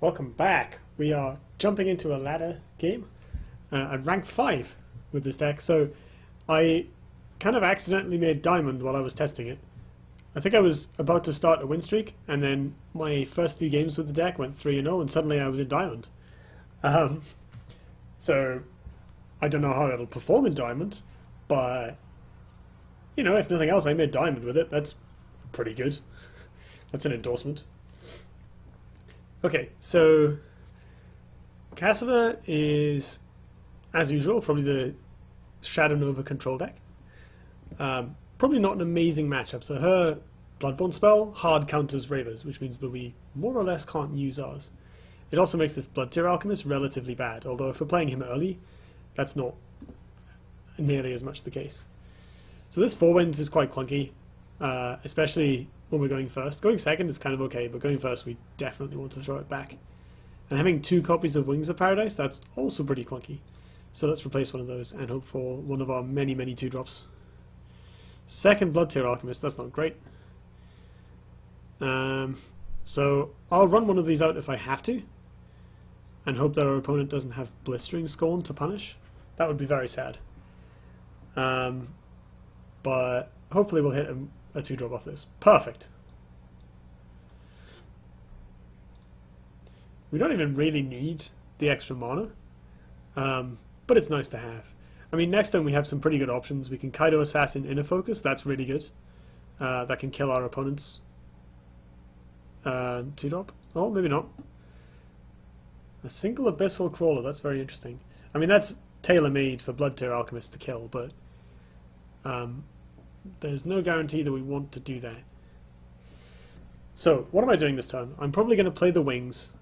Welcome back. We are jumping into a ladder game at rank 5 with this deck. So I kind of accidentally made diamond while I was testing it. I think I was about to start a win streak, and then my first few games with the deck went 3-0, and suddenly I was in diamond. So I don't know how it'll perform in diamond, but you know, if nothing else, I made diamond with it. That's pretty good. That's an endorsement. Okay, so Cassava is, as usual, probably the Shadow Nova control deck. Probably not an amazing matchup. So her Bloodborne spell hard counters Ravers, which means that we more or less can't use ours. It also makes this Blood Tier Alchemist relatively bad, although if we're playing him early, that's not nearly as much the case. So this 4 wins is quite clunky, especially when we're going first. Going second is kind of okay, but going first we definitely want to throw it back. And having 2 copies of Wings of Paradise, that's also pretty clunky. So let's replace one of those and hope for one of our many 2-drops. Second Blood Tier Alchemist, that's not great. So I'll run one of these out if I have to, and hope that our opponent doesn't have Blistering Scorn to punish. That would be very sad. But hopefully we'll hit a 2-drop off this. Perfect. We don't even really need the extra mana, but it's nice to have. I mean, next turn we have some pretty good options. We can Kaido Assassin Inner Focus, that's really good. That can kill our opponent's 2-drop. Oh, maybe not. A single Abyssal Crawler, that's very interesting. I mean, that's tailor-made for Blood Tier Alchemists to kill, but there's no guarantee that we want to do that. So, what am I doing this turn? I'm probably going to play the Wings,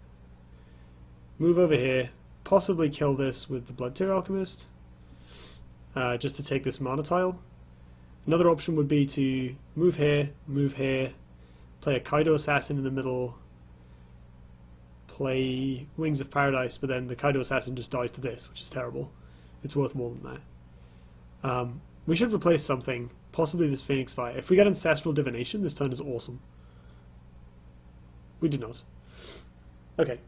move over here, possibly kill this with the Blood Tier Alchemist, just to take this mana tile. Another option would be to move here, play a Kaido Assassin in the middle, play Wings of Paradise, but then the Kaido Assassin just dies to this, which is terrible. It's worth more than that. We should replace something, possibly this Phoenix Fire. If we get Ancestral Divination, this turn is awesome. We do not. Okay.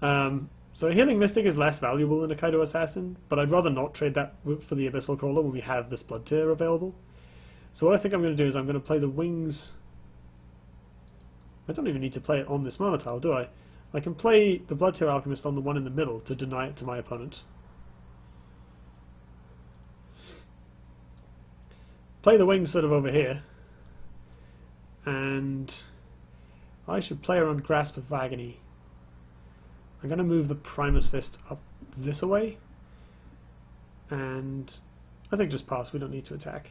So a Healing Mystic is less valuable than a Kaido Assassin, but I'd rather not trade that for the Abyssal Crawler when we have this Blood Tier available. So what I think I'm going to do is I'm going to play the Wings. I don't even need to play it on this mana tile, do I? I can play the Blood Tier Alchemist on the one in the middle to deny it to my opponent. Play the Wings sort of over here, and I should play around Grasp of Agony. I'm going to move the Primus Fist up this away, and I think just pass, we don't need to attack.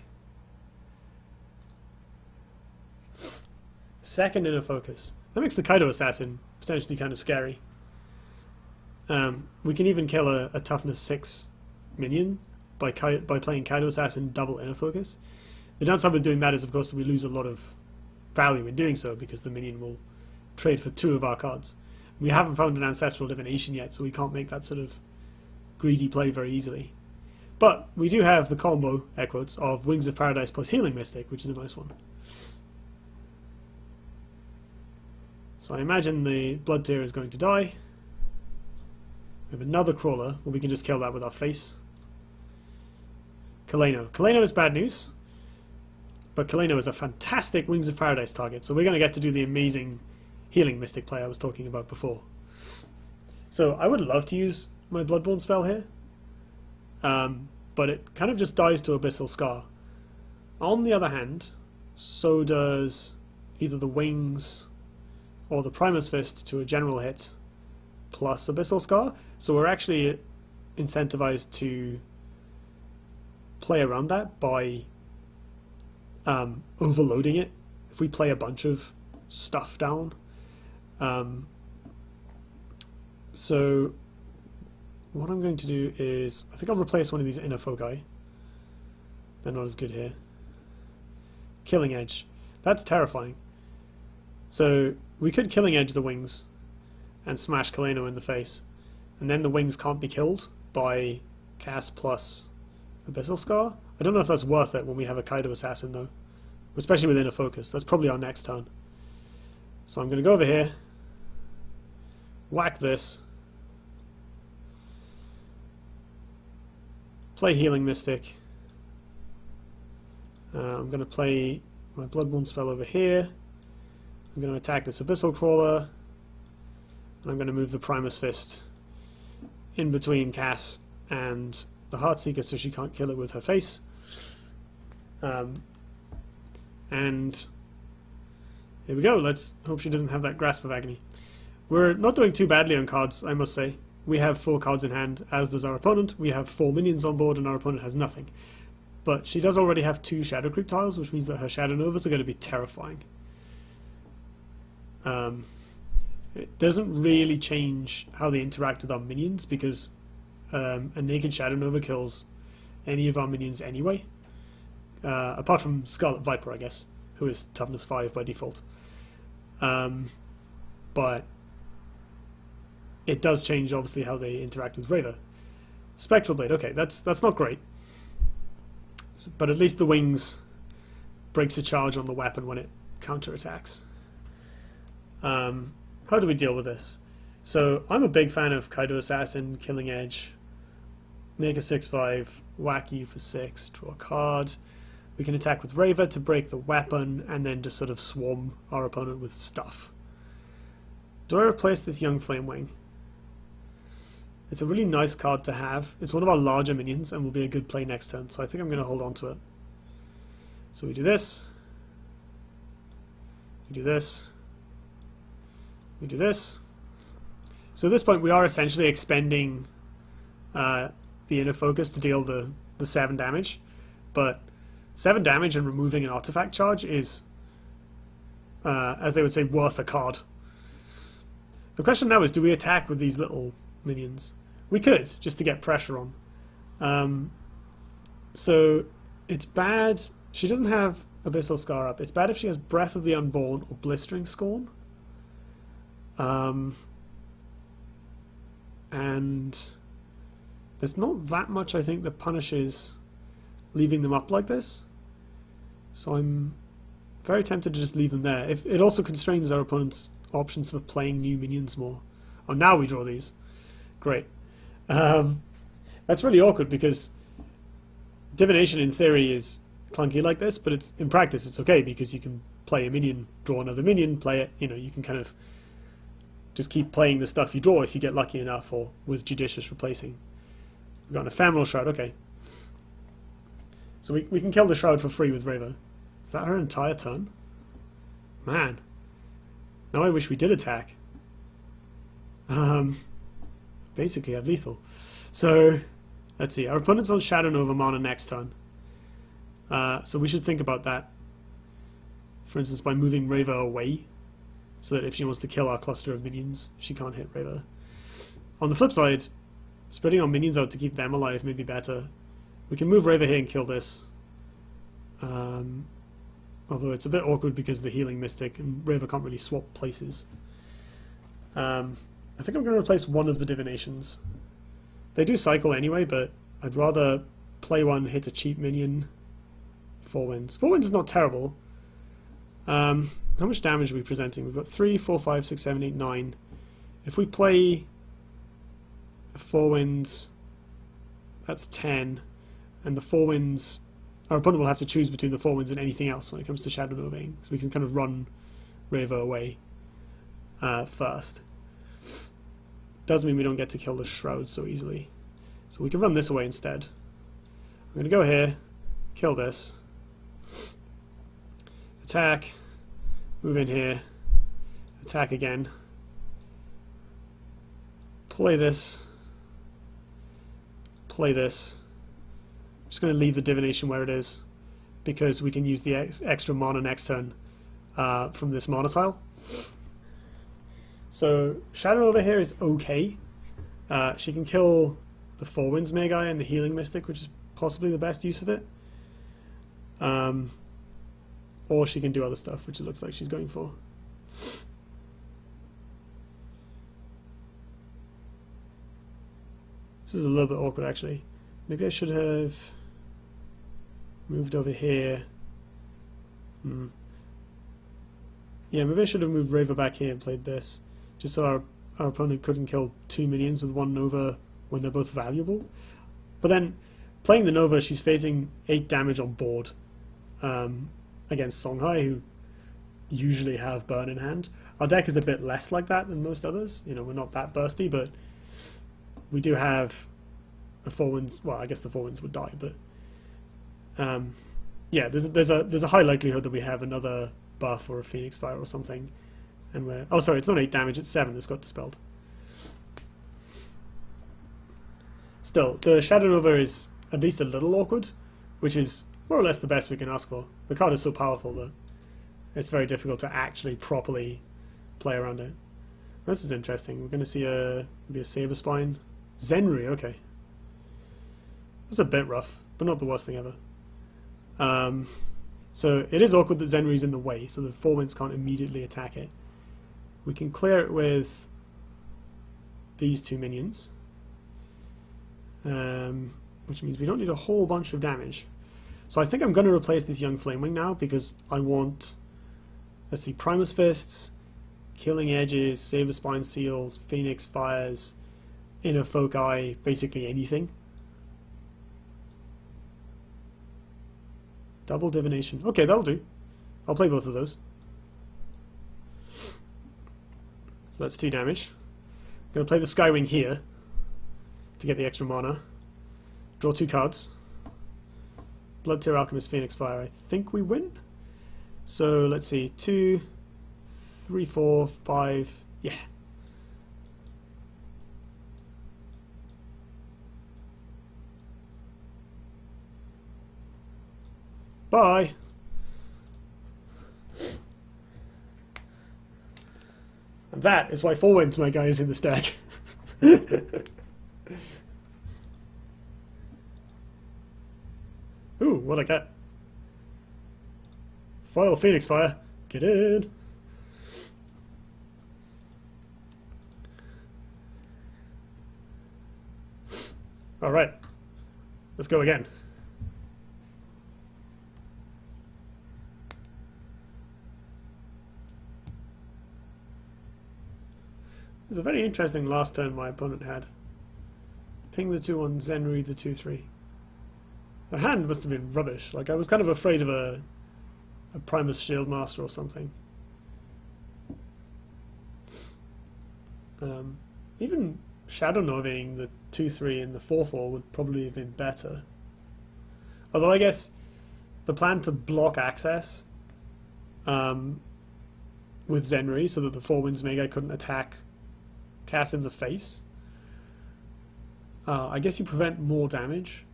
Second Inner Focus. That makes the Kaido Assassin potentially kind of scary. We can even kill a Toughness 6 minion by playing Kaido Assassin double Inner Focus. The downside with doing that is, of course, that we lose a lot of value in doing so, because the minion will trade for 2 of our cards. We haven't found an Ancestral Divination yet, so we can't make that sort of greedy play very easily. But we do have the combo, air quotes, of Wings of Paradise plus Healing Mystic, which is a nice one. So I imagine the Blood Tier is going to die. We have another Crawler, where we can just kill that with our face. Kaleno. Kaleno is bad news, but Kaleno is a fantastic Wings of Paradise target, so we're going to get to do the amazing Healing Mystic play I was talking about before. So I would love to use my Bloodborne spell here, but it kind of just dies to Abyssal Scar. On the other hand, so does either the Wings or the Primus Fist to a general hit plus Abyssal Scar, so we're actually incentivized to play around that by overloading it. If we play a bunch of stuff down, so what I'm going to do is, I think I'll replace one of these Inner Foci. They're not as good here. Killing Edge. That's terrifying. So we could Killing Edge the Wings and smash Kaleno in the face, and then the Wings can't be killed by Cast plus Abyssal Scar. I don't know if that's worth it when we have a Kaido Assassin though, especially with Inner Focus. That's probably our next turn. So I'm going to go over here, whack this, play Healing Mystic. I'm going to play my Bloodborne spell over here. I'm going to attack this Abyssal Crawler, and I'm going to move the Primus Fist in between Cass and the Heartseeker so she can't kill it with her face. And here we go. Let's hope she doesn't have that Grasp of Agony. We're not doing too badly on cards, I must say. We have 4 cards in hand, as does our opponent. We have 4 minions on board, and our opponent has nothing. But she does already have 2 Shadow Creep tiles, which means that her Shadow Novas are going to be terrifying. It doesn't really change how they interact with our minions, because a naked Shadow Nova kills any of our minions anyway. Apart from Scarlet Viper, I guess, who is toughness 5 by default. But it does change, obviously, how they interact with Raver. Spectral Blade, okay, that's not great. But at least the Wings breaks a charge on the weapon when it counterattacks. How do we deal with this? So, I'm a big fan of Kaido Assassin, Killing Edge. Make a 6/5, whack you for 6, draw a card. We can attack with Raver to break the weapon, and then just sort of swarm our opponent with stuff. Do I replace this Young Flame Wing? It's a really nice card to have. It's one of our larger minions and will be a good play next turn, so I think I'm going to hold on to it. So we do this. We do this. We do this. So at this point we are essentially expending the Inner Focus to deal the 7 damage, but 7 damage and removing an artifact charge is, as they would say, worth a card. The question now is, do we attack with these little minions? We could, just to get pressure on. So it's bad. She doesn't have Abyssal Scar up. It's bad if she has Breath of the Unborn or Blistering Scorn. And there's not that much, I think, that punishes leaving them up like this. So I'm very tempted to just leave them there. If it also constrains our opponent's options for playing new minions more. Oh, now we draw these. Great. That's really awkward because divination in theory is clunky like this, but it's in practice it's okay because you can play a minion, draw another minion, play it. You know, you can kind of just keep playing the stuff you draw if you get lucky enough, or with judicious replacing. We've got an Ephemeral Shroud. Okay. So we can kill the Shroud for free with Raver. Is that her entire turn? Man. Now I wish we did attack. Basically have lethal. So, let's see. Our opponent's on Shadow Nova mana next turn. So we should think about that. For instance, by moving Raver away, so that if she wants to kill our cluster of minions, she can't hit Raver. On the flip side, spreading our minions out to keep them alive may be better. We can move Raver here and kill this. Although it's a bit awkward because of the Healing Mystic and Raver can't really swap places. I think I'm going to replace one of the divinations. They do cycle anyway, but I'd rather play one, hit a cheap minion. 4 wins. 4 wins is not terrible. How much damage are we presenting? We've got 3, 4, 5, 6, 7, 8, 9. If we play 4 wins, that's 10. And the 4 wins, our opponent will have to choose between the 4 wins and anything else when it comes to Shadow Novaing. So we can kind of run Raver away first. Does mean we don't get to kill the Shroud so easily. So we can run this away instead. I'm going to go here, kill this, attack, move in here, attack again, play this, play this. I'm just going to leave the divination where it is because we can use the extra mana next turn from this mana tile. So Shadow over here is okay. She can kill the 4 Winds Magi and the Healing Mystic, which is possibly the best use of it. Or she can do other stuff, which it looks like she's going for. This is a little bit awkward, actually. Maybe I should have moved over here. Yeah, maybe I should have moved Raver back here and played this. Just so our our opponent couldn't kill 2 minions with 1 Nova when they're both valuable. But then, playing the Nova, she's facing 8 damage on board against Songhai, who usually have burn in hand. Our deck is a bit less like that than most others. You know, we're not that bursty, but we do have the 4 winds. Well, I guess the 4 winds would die, but yeah, there's a high likelihood that we have another buff or a Phoenix Fire or something, and we're sorry, it's not 8 damage, it's 7 that's got dispelled. Still, the Shadow Nova is at least a little awkward, which is more or less the best we can ask for. The card is so powerful that it's very difficult to actually properly play around it. This is interesting. We're going to see maybe a Saber Spine. Zenri, okay. That's a bit rough, but not the worst thing ever. So it is awkward that Zenri's in the way, so the 4 winds can't immediately attack it. We can clear it with these 2 minions, which means we don't need a whole bunch of damage. So I think I'm going to replace this Young Flamewing now, because I want, let's see, Primus Fists, Killing Edges, Saber Spine Seals, Phoenix Fires, Inner Foci, basically anything. Double Divination. Okay, that'll do. I'll play both of those. So that's 2 damage. I'm going to play the Skywing here to get the extra mana. Draw 2 cards. Blood Tear Alchemist, Phoenix Fire. I think we win. So let's see. 2, 3, 4, 5. Yeah. Bye. And that is why 4 wins my guy is in the stack. Ooh, what I get? Foil Phoenix Fire. Get in. Alright. Let's go again. It's a very interesting last turn my opponent had. Ping the 2-1, Zenri the 2-3. The hand must have been rubbish. Like, I was kind of afraid of a Primus Shieldmaster or something. Even Shadow Novaing the 2-3 and the 4-4 would probably have been better. Although I guess the plan to block access with Zenri so that the 4 winds Mega couldn't attack Cass in the face. I guess you prevent more damage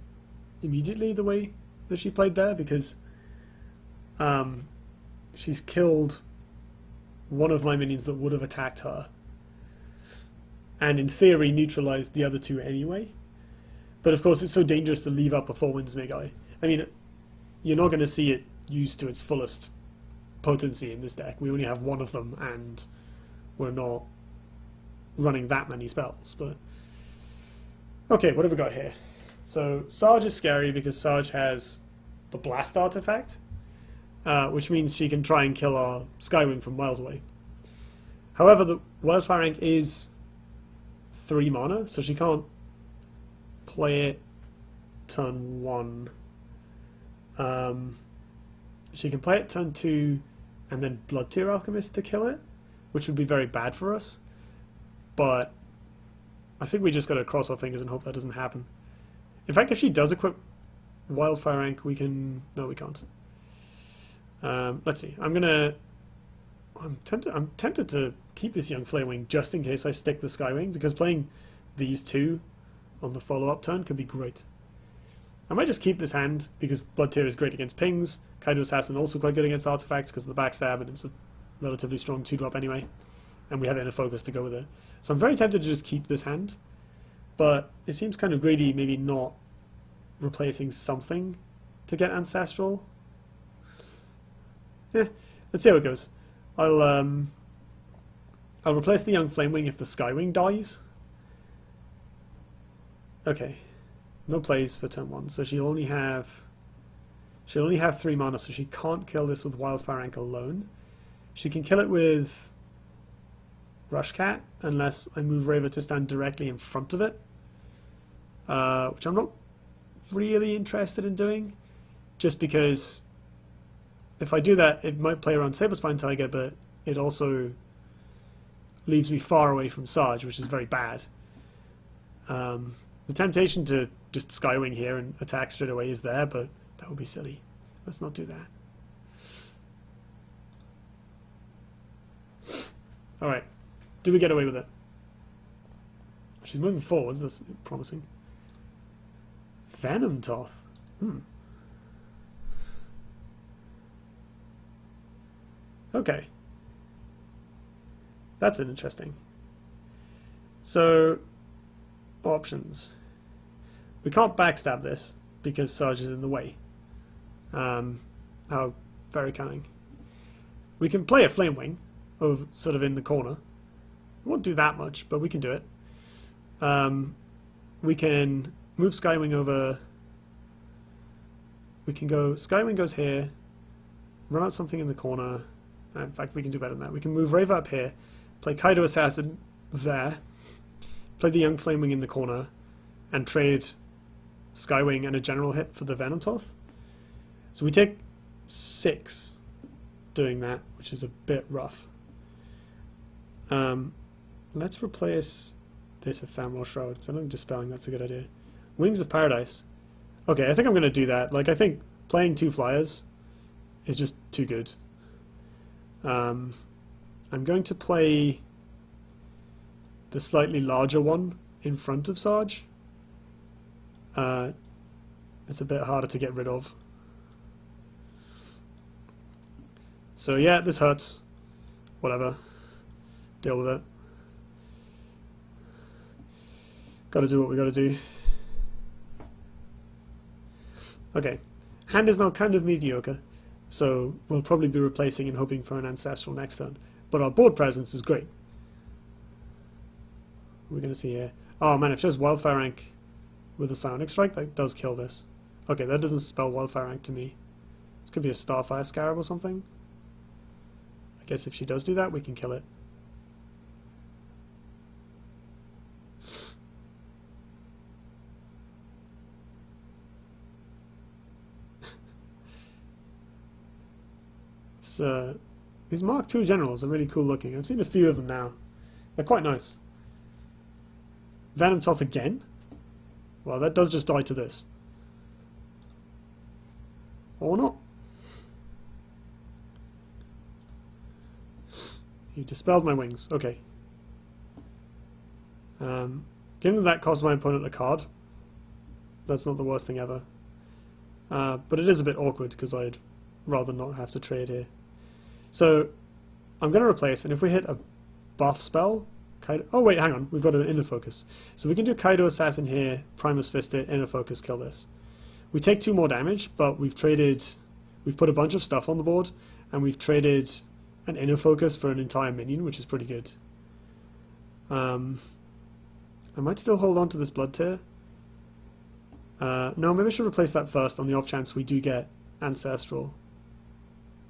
immediately the way that she played there, because she's killed one of my minions that would have attacked her, and in theory neutralized the other 2 anyway. But of course it's so dangerous to leave up a 4 winds Magi. I mean, you're not going to see it used to its fullest potency in this deck. We only have 1 of them, and we're not running that many spells. But okay, what have we got here? So Sarge is scary because Sarge has the Blast artifact, which means she can try and kill our Skywing from miles away. However, the Wildfire Ink is 3 mana, so she can't play it turn 1. She can play it turn 2 and then Blood Tear Alchemist to kill it, which would be very bad for us. But I think we just got to cross our fingers and hope that doesn't happen. In fact, if she does equip Wildfire Ink, we can... No, we can't. Let's see. I'm tempted to keep this Young Flamewing just in case I stick the Skywing, because playing these 2 on the follow-up turn could be great. I might just keep this hand because Blood Tear is great against pings. Kaido Assassin also quite good against artifacts because of the backstab, and it's a relatively strong 2-drop anyway. And we have Inner Focus to go with it. So I'm very tempted to just keep this hand, but it seems kind of greedy maybe not replacing something to get Ancestral. Let's see how it goes. I'll replace the Young Flamewing if the Skywing dies. Okay. No plays for turn 1, so she'll only have 3 mana, so she can't kill this with Wildfire Ink alone. She can kill it with Rush Cat unless I move Raver to stand directly in front of it, which I'm not really interested in doing, just because if I do that, it might play around Saberspine Tiger, but it also leaves me far away from Sarge, which is very bad. The temptation to just Skywing here and attack straight away is there, but that would be silly. Let's not do that. Alright. Do we get away with it? She's moving forwards. That's promising. Venom Toth. Okay. That's interesting. So, options. We can't backstab this because Sarge is in the way. How very cunning. We can play a Flame Wing of sort of in the corner. We won't do that much, but we can do it. We can move Skywing over. We can go, Skywing goes here, run out something in the corner. In fact, we can do better than that. We can move Rave up here, play Kaido Assassin there, play the Young Flamewing in the corner, and trade Skywing and a general hit for the Venom Toth. So we take 6 doing that, which is a bit rough. Let's replace this Ephemeral Shroud, because I don't think Dispelling that's a good idea. Wings of Paradise. Okay, I think I'm going to do that. Like, I think playing 2 flyers is just too good. I'm going to play the slightly larger one in front of Sarge. It's a bit harder to get rid of. So yeah, this hurts. Whatever. Deal with it. Gotta do what we gotta do. Okay. Hand is now kind of mediocre, so we'll probably be replacing and hoping for an Ancestral next turn. But our board presence is great. We're going to see here. Oh man, if she has Wildfire Rank with a Psionic Strike, that does kill this. Okay, that doesn't spell Wildfire Rank to me. This could be a Starfire Scarab or something. I guess if she does do that, we can kill it. These Mark II generals are really cool looking. I've seen a few of them now. They're quite nice. Venom Toth again? Well, that does just die to this. Or not. You dispelled my wings. Okay. Given that cost my opponent a card, that's not the worst thing ever. But it is a bit awkward because I'd rather not have to trade here. So I'm going to replace, and if we hit a buff spell, Kaido, oh wait, hang on, we've got an Inner Focus. So we can do Kaido Assassin here, Primus Fist it, Inner Focus, kill this. We take 2 more damage, but we've put a bunch of stuff on the board, and we've traded an Inner Focus for an entire minion, which is pretty good. I might still hold on to this Blood Tear. No, maybe I should replace that first on the off chance we do get Ancestral.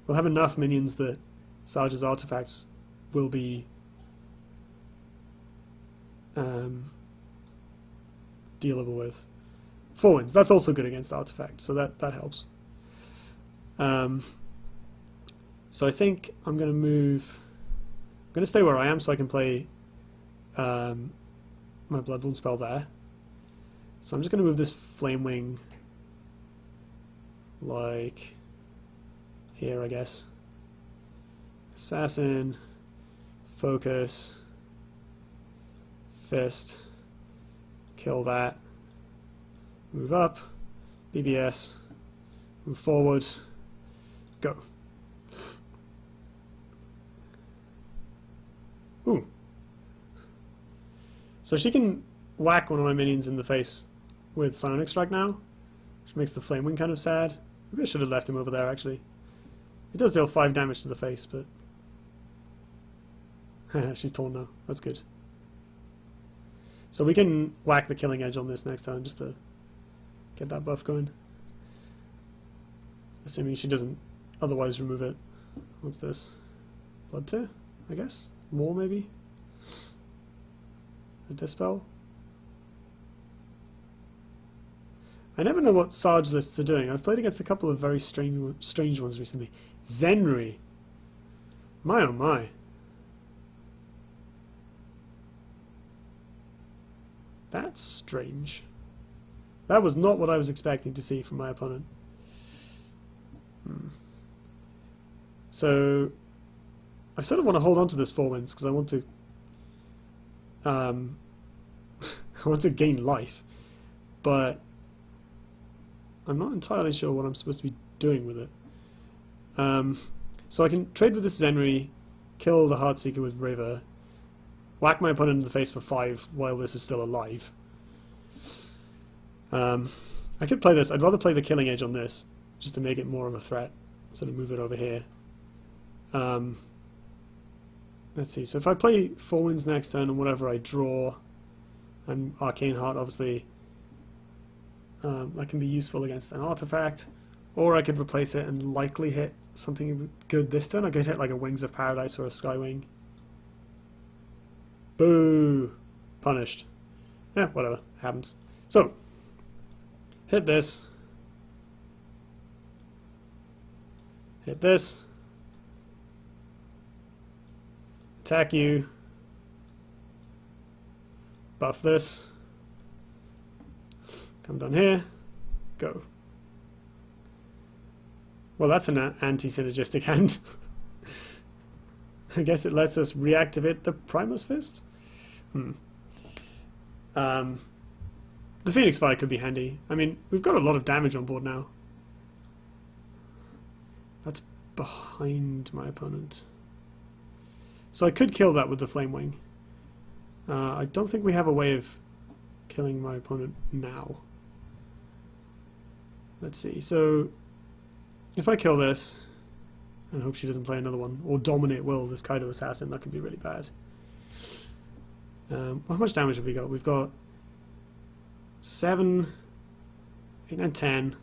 We'll have enough minions that Sarge's artifacts will be dealable with. 4 wins. That's also good against artifacts, so that helps. So I think I'm going to move. I'm going to stay where I am so I can play my Bloodborne spell there. So I'm just going to move this Flame Wing like here, I guess. Assassin, Focus, Fist, kill that, move up, BBS, move forward, go. Ooh. So she can whack one of my minions in the face with Psionic Strike now, which makes the Flame Wing kind of sad. Maybe I should have left him over there, actually. It does deal 5 damage to the face, but... she's torn now. That's good. So we can whack the Killing Edge on this next turn, just to get that buff going. Assuming she doesn't otherwise remove it. What's this? Blood Tear, I guess? More, maybe? A dispel? I never know what Sarge lists are doing. I've played against a couple of very strange ones recently. Zenri. My oh my. That's strange. That was not what I was expecting to see from my opponent. So I sort of want to hold on to this 4 wins because I want to I want to gain life, but I'm not entirely sure what I'm supposed to be doing with it. So I can trade with this Zenri, kill the Heartseeker with River, whack my opponent in the face for 5 while this is still alive. I could play this. I'd rather play the Killing Edge on this, just to make it more of a threat, instead of move it over here. Let's see. So if I play 4 wins next turn and whatever I draw, and Arcane Heart, obviously, that can be useful against an artifact. Or I could replace it and likely hit something good this turn. I could hit like a Wings of Paradise or a Skywing. Boo! Punished. Yeah, whatever. Happens. So, hit this. Hit this. Attack you. Buff this. Come down here. Go. Well, that's an anti-synergistic hand. I guess it lets us reactivate the Primus Fist? The Phoenix Fire could be handy. I mean, we've got a lot of damage on board now. That's behind my opponent. So I could kill that with the Flame Wing. I don't think we have a way of killing my opponent now. Let's see. So if I kill this and hope she doesn't play another one, or dominate Will, this Kaido Assassin, that could be really bad. How much damage have we got? We've got 7, 8, 9, 10.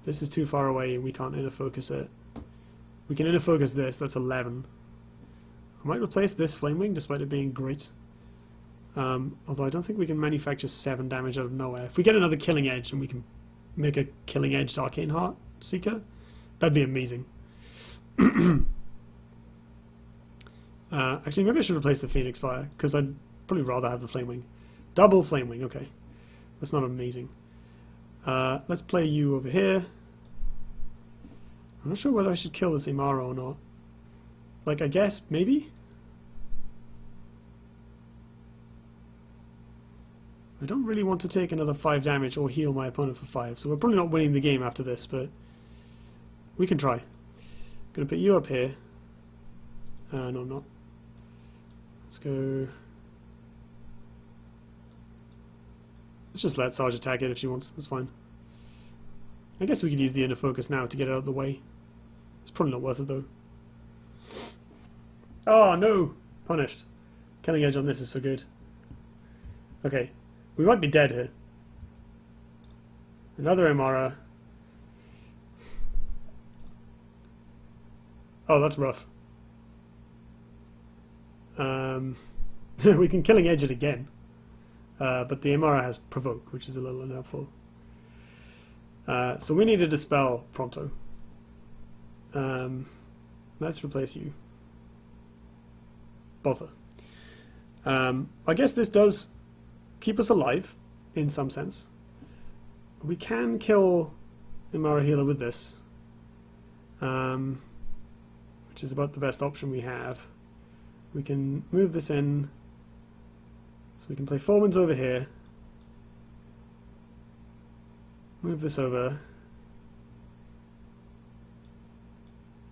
This is too far away and we can't inner focus it. We can inner focus this, that's 11. I might replace this Flame Wing despite it being great. Although I don't think we can manufacture 7 damage out of nowhere. If we get another Killing Edge and we can make a Killing Edge Arcane Heart Seeker, that'd be amazing. Actually, maybe I should replace the Phoenix Fire, because I'd probably rather have the Flame Wing. Double Flame Wing, okay. That's not amazing. Let's play you over here. I'm not sure whether I should kill this Imara or not. Like, I guess, maybe? I don't really want to take another 5 damage or heal my opponent for 5, so we're probably not winning the game after this, but we can try. Gonna put you up here. No, I'm not. Let's go. Let's just let Sarge attack it if she wants. That's fine. I guess we could use the inner focus now to get it out of the way. It's probably not worth it though. Oh no! Punished. Killing Edge on this is so good. Okay. We might be dead here. Another Imara. Oh, that's rough. We can Killing Edge it again. But the Imara has Provoke, which is a little unhelpful. So we need to dispel pronto. Let's replace you. Bother. I guess this does keep us alive, in some sense. We can kill Imara Healer with this, which is about the best option we have. We can move this in, so we can play 4 wins over here, move this over,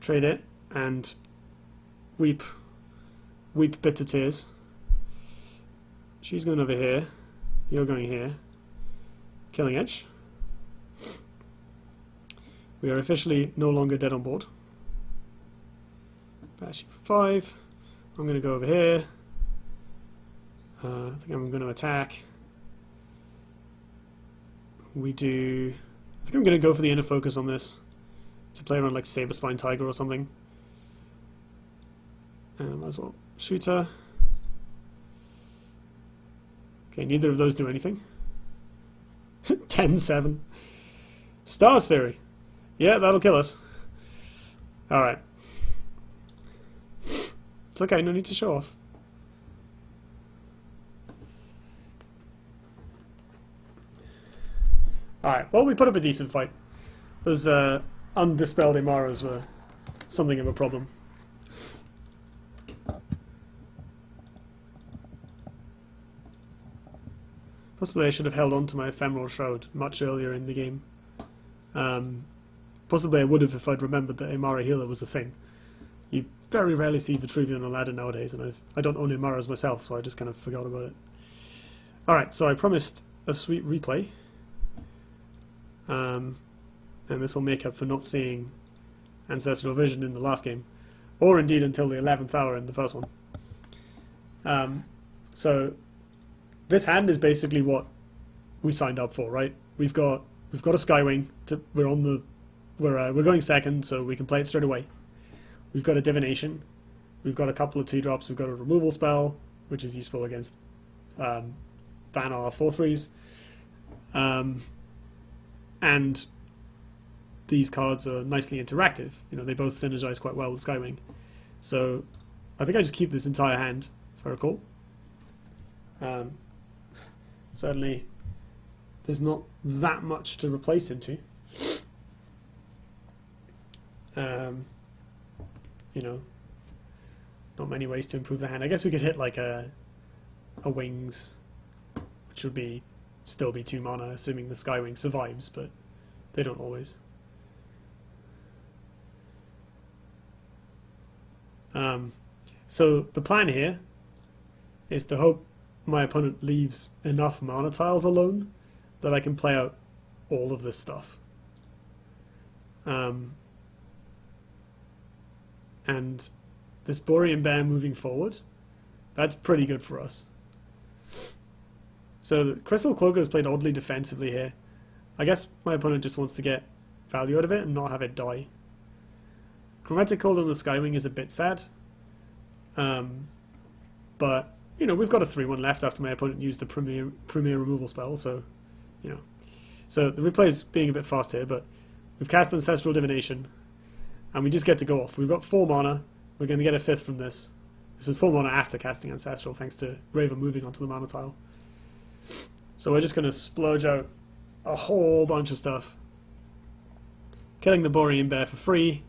trade it, and weep bitter tears. She's going over here, you're going here. Killing Edge. We are officially no longer dead on board. Bash you for 5. I'm going to go over here. I think I'm going to attack. I think I'm going to go for the inner focus on this to play around like Saberspine Tiger or something. And might as well shoot her. Okay, neither of those do anything. 10-7. Star's Fury. Yeah, that'll kill us. Alright. It's okay, no need to show off. Alright, well, we put up a decent fight. Those undispelled Imaras were something of a problem. Possibly I should have held on to my Ephemeral Shroud much earlier in the game. Possibly I would have if I'd remembered that Imara Healer was a thing. You very rarely see Vitruvian on a ladder nowadays, and I don't own Imaras myself, so I just kind of forgot about it. Alright, so I promised a sweet replay. And this will make up for not seeing Ancestral Vision in the last game. Or indeed until the 11th hour in the first one. So this hand is basically what we signed up for, right? We've got a Skywing. We're going second, so we can play it straight away. We've got a Divination. We've got a couple of 2-drops. We've got a removal spell, which is useful against Vanar 4/3s. And these cards are nicely interactive. You know, they both synergize quite well with Skywing. So I think I just keep this entire hand, if I recall. Certainly there's not that much to replace into. You know, not many ways to improve the hand. I guess we could hit like a Wings, which would still be 2 mana, assuming the Skywing survives, but they don't always. So the plan here is to hope my opponent leaves enough mana tiles alone that I can play out all of this stuff. And this Borean Bear moving forward, that's pretty good for us. So the Crystal Cloaker is played oddly defensively here. I guess my opponent just wants to get value out of it and not have it die. Chromatic Cold on the Skywing is a bit sad. But, you know, we've got a 3-1 left after my opponent used the premier removal spell, so, you know. So the replay is being a bit fast here, but we've cast Ancestral Divination, and we just get to go off. We've got 4 mana. We're going to get a 5th from this. This is 4 mana after casting Ancestral, thanks to Raven moving onto the mana tile. So we're just going to splurge out a whole bunch of stuff. Killing the Borean Bear for free.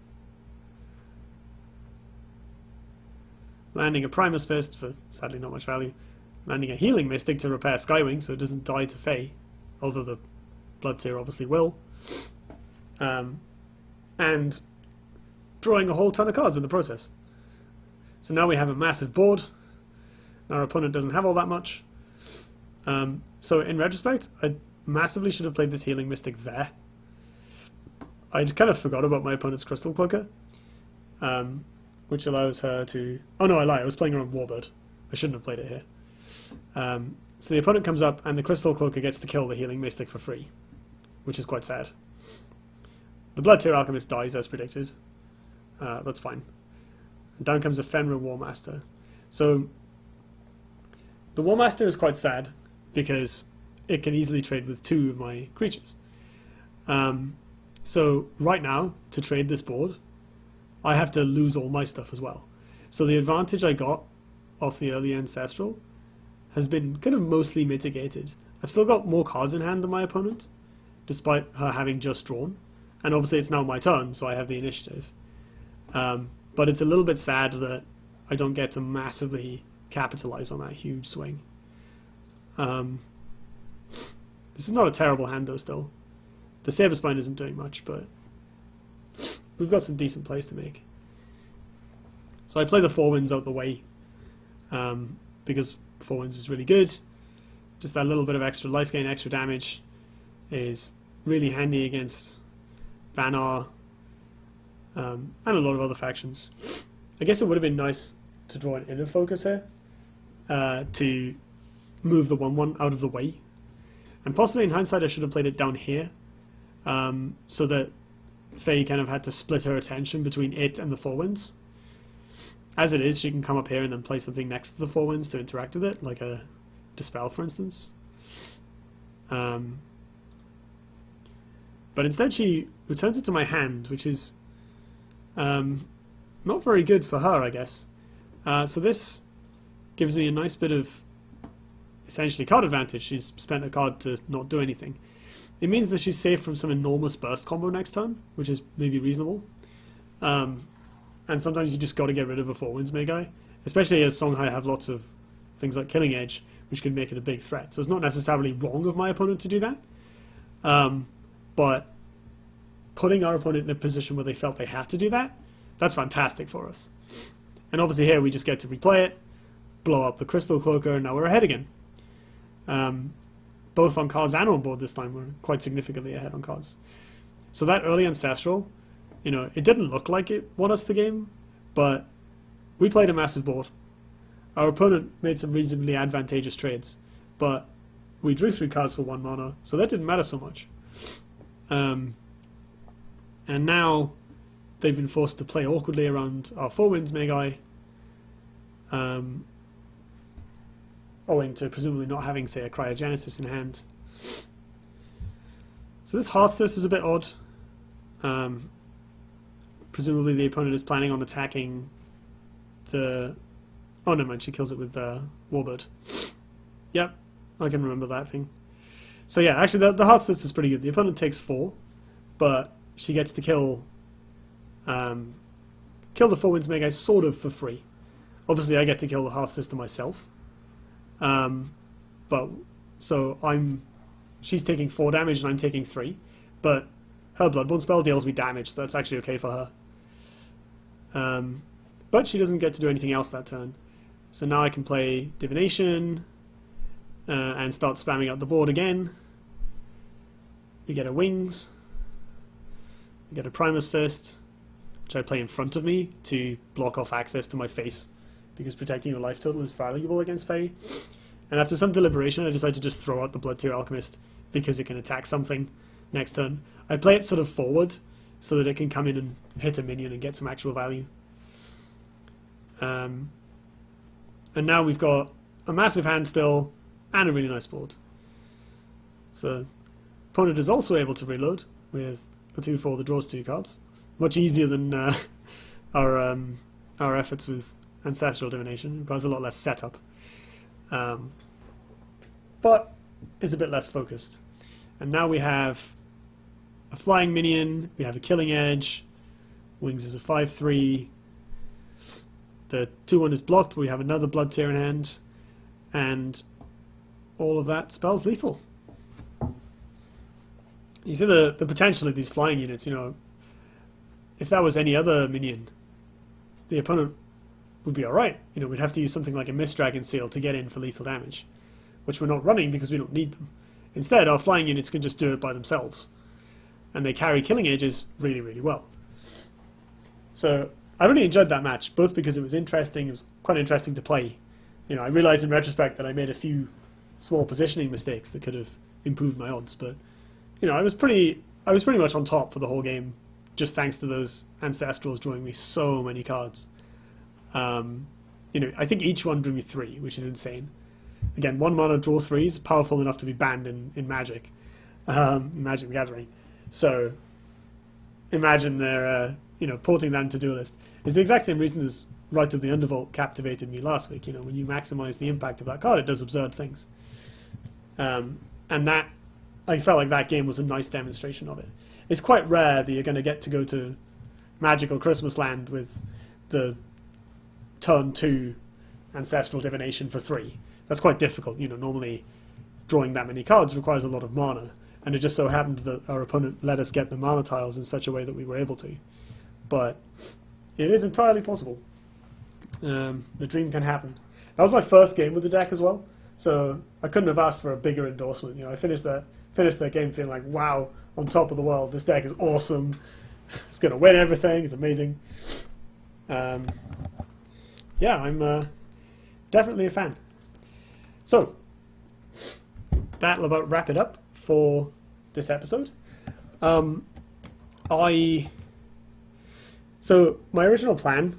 Landing a Primus Fist for sadly not much value. Landing a Healing Mystic to repair Skywing so it doesn't die to Fae, although the Blood Tear obviously will. And drawing a whole ton of cards in the process. So now we have a massive board. Our opponent doesn't have all that much. So in retrospect, I massively should have played this Healing Mystic there. I kind of forgot about my opponent's Crystal Cloaker. Which allows her to... Oh no, I lie. I was playing her on Warbird. I shouldn't have played it here. So the opponent comes up and the Crystal Cloaker gets to kill the Healing Mystic for free, which is quite sad. The Blood Tear Alchemist dies as predicted. That's fine. And down comes a Fenrir Warmaster. So the Warmaster is quite sad because it can easily trade with 2 of my creatures. So right now, to trade this board, I have to lose all my stuff as well. So the advantage I got off the early Ancestral has been kind of mostly mitigated. I've still got more cards in hand than my opponent, despite her having just drawn. And obviously it's now my turn, so I have the initiative. But it's a little bit sad that I don't get to massively capitalize on that huge swing. This is not a terrible hand though still. The Saberspine isn't doing much, but we've got some decent plays to make. So I play the 4 Winds out the way, because 4 Winds is really good. Just that little bit of extra life gain, extra damage is really handy against Vanar and a lot of other factions. I guess it would have been nice to draw an Inner Focus here to move the 1/1 out of the way. And possibly in hindsight I should have played it down here so that Faye kind of had to split her attention between it and the 4 Winds. As it is, she can come up here and then play something next to the Four Winds to interact with it, like a Dispel, for instance. But instead she returns it to my hand, which is not very good for her, I guess. So this gives me a nice bit of essentially card advantage. She's spent a card to not do anything. It means that she's safe from some enormous burst combo next turn, which is maybe reasonable. And sometimes you just got to get rid of a Four Winds Magi, especially as Songhai have lots of things like Killing Edge, which can make it a big threat. So it's not necessarily wrong of my opponent to do that, but putting our opponent in a position where they felt they had to do that, that's fantastic for us. And obviously here we just get to replay it, blow up the Crystal Cloaker, and now we're ahead again. Both on cards and on board this time, we're quite significantly ahead on cards. So that early Ancestral, you know, it didn't look like it won us the game, but we played a massive board. Our opponent made some reasonably advantageous trades, but we drew 3 cards for 1 mana, so that didn't matter so much. And now they've been forced to play awkwardly around our Four Winds Magi, owing to presumably not having, say, a Cryogenesis in hand. So this Hearthstone is a bit odd. Presumably the opponent is planning on attacking the... Oh, no, man, she kills it with Warbird. Yep, I can remember that thing. So yeah, actually the Hearthstone is pretty good. The opponent takes 4, but she gets to kill the Four Winds Magi sort of for free. Obviously I get to kill the Hearthstone myself. But so she's taking 4 damage and I'm taking 3, but her Bloodborne spell deals me damage, so that's actually okay for her. But she doesn't get to do anything else that turn. So now I can play Divination and start spamming out the board again. We get a Wings. We get a Primus Fist, which I play in front of me to block off access to my face, because protecting your life total is valuable against Fae. And after some deliberation, I decide to just throw out the Blood Tier Alchemist, because it can attack something next turn. I play it sort of forward, so that it can come in and hit a minion and get some actual value. And now we've got a massive hand still, and a really nice board. So, opponent is also able to reload with a 2/4 that draws 2 cards. Much easier than our efforts with Ancestral Divination. It requires a lot less setup. But is a bit less focused. And now we have a flying minion, we have a Killing Edge, Wings is a 5/3, the 2/1 is blocked, but we have another Blood Tier in hand, and all of that spells lethal. You see the potential of these flying units, you know. If that was any other minion, the opponent would be alright. You know, we'd have to use something like a Mist Dragon Seal to get in for lethal damage, which we're not running because we don't need them. Instead, our flying units can just do it by themselves, and they carry Killing Edges really, really well. So I really enjoyed that match, both because it was interesting, it was quite interesting to play. You know, I realised in retrospect that I made a few small positioning mistakes that could have improved my odds, but you know, I was pretty much on top for the whole game, just thanks to those Ancestrals drawing me so many cards. You know, I think each one drew me 3, which is insane. Again, 1 mana draw 3s, powerful enough to be banned in Magic, Magic the Gathering. So imagine they're you know, porting that into Duelist. It's the exact same reason as Rite of the Undervault captivated me last week. You know, when you maximize the impact of that card, it does absurd things. And that, I felt like that game was a nice demonstration of it. It's quite rare that you're going to get to go to Magical Christmas Land with the turn 2 Ancestral Divination for 3. That's quite difficult. You know, normally drawing that many cards requires a lot of mana, and it just so happened that our opponent let us get the mana tiles in such a way that we were able to. But it is entirely possible. The dream can happen. That was my first game with the deck as well, so I couldn't have asked for a bigger endorsement. You know, I finished that game feeling like, wow, on top of the world, this deck is awesome. It's going to win everything. It's amazing. Yeah, I'm definitely a fan. So, that'll about wrap it up for this episode. So my original plan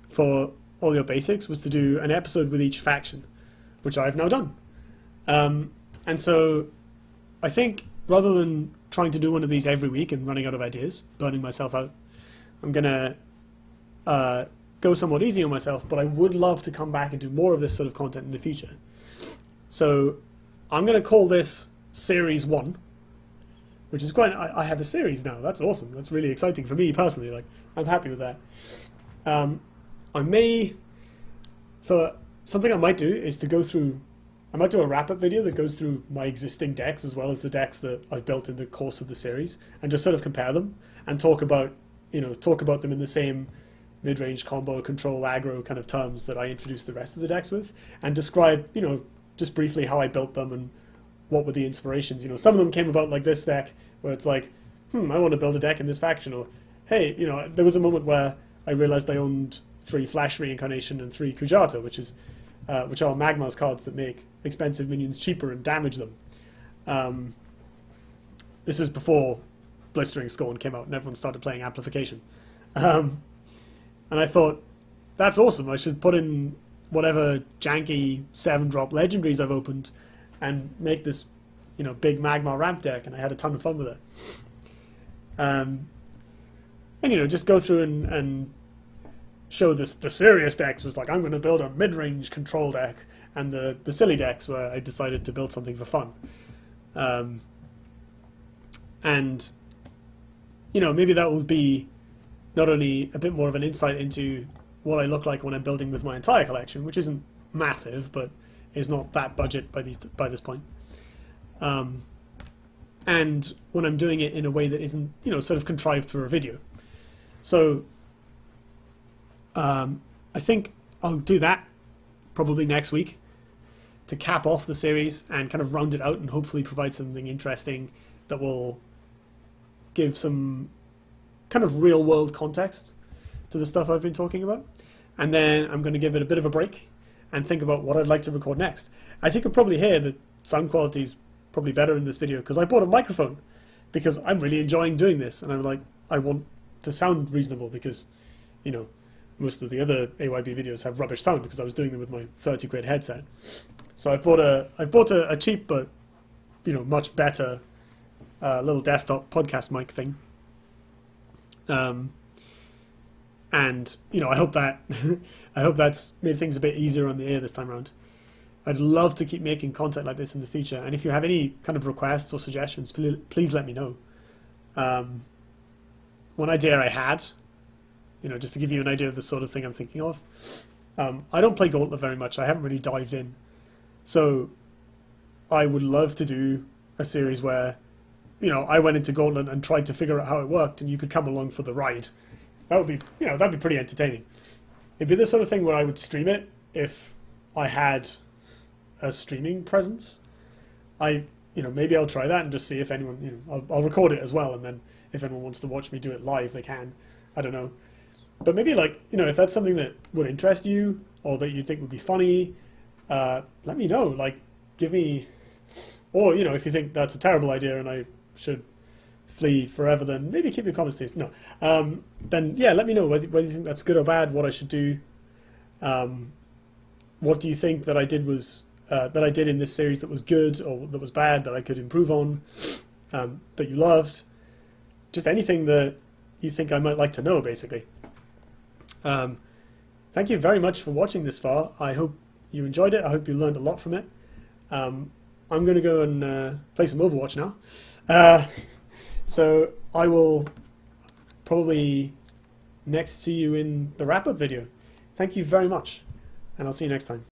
for all your basics was to do an episode with each faction, which I've now done. And so I think rather than trying to do one of these every week and running out of ideas, burning myself out, I'm going to go somewhat easy on myself, but I would love to come back and do more of this sort of content in the future. So I'm going to call this Series 1, which is quite... I have a series now. That's awesome. That's really exciting for me personally. Like, I'm happy with that. I may... So something I might do is to go through... I might do a wrap-up video that goes through my existing decks as well as the decks that I've built in the course of the series, and just sort of compare them and talk about them in the same mid-range combo, control, aggro kind of terms that I introduced the rest of the decks with, and describe, just briefly how I built them and what were the inspirations. Some of them came about like this deck, where it's like, I want to build a deck in this faction, or hey, there was a moment where I realized I owned 3 Flash Reincarnation and 3 Kujata, which are Magma's cards that make expensive minions cheaper and damage them. This is before Blistering Scorn came out and everyone started playing Amplification. And I thought, that's awesome, I should put in whatever janky 7-drop legendaries I've opened and make this, big Magma ramp deck, and I had a ton of fun with it. And just go through and show this. The serious decks was like, I'm going to build a mid-range control deck, and the silly decks where I decided to build something for fun. And maybe that will be not only a bit more of an insight into what I look like when I'm building with my entire collection, which isn't massive, but is not that budget by this point. And when I'm doing it in a way that isn't, sort of contrived for a video. So I think I'll do that probably next week to cap off the series and kind of round it out and hopefully provide something interesting that will give some kind of real world context to the stuff I've been talking about. And then I'm going to give it a bit of a break and think about what I'd like to record next. As you can probably hear, the sound quality is probably better in this video because I bought a microphone because I'm really enjoying doing this, and I'm like, I want to sound reasonable because, most of the other AYB videos have rubbish sound because I was doing them with my 30 quid headset. So I've bought a cheap but much better little desktop podcast mic thing. And I hope that's made things a bit easier on the ear this time around. I'd love to keep making content like this in the future, and if you have any kind of requests or suggestions, please let me know. One idea I had, just to give you an idea of the sort of thing I'm thinking of, I don't play Gauntlet very much. I haven't really dived in, so I would love to do a series where I went into Gauntlet and tried to figure out how it worked, and you could come along for the ride. That would be, that'd be pretty entertaining. It'd be the sort of thing where I would stream it if I had a streaming presence. Maybe I'll try that and just see if anyone, I'll record it as well, and then if anyone wants to watch me do it live, they can. I don't know. But maybe if that's something that would interest you or that you think would be funny, let me know. Give me, or if you think that's a terrible idea and I should flee forever, then maybe keep your comments to yourself. No. Then yeah, let me know whether you think that's good or bad, what I should do. What do you think that I did in this series that was good or that was bad that I could improve on, that you loved? Just anything that you think I might like to know, basically. Thank you very much for watching this far. I hope you enjoyed it. I hope you learned a lot from it. I'm going to go and play some Overwatch now. So I will probably next see you in the wrap-up video. Thank you very much, and I'll see you next time.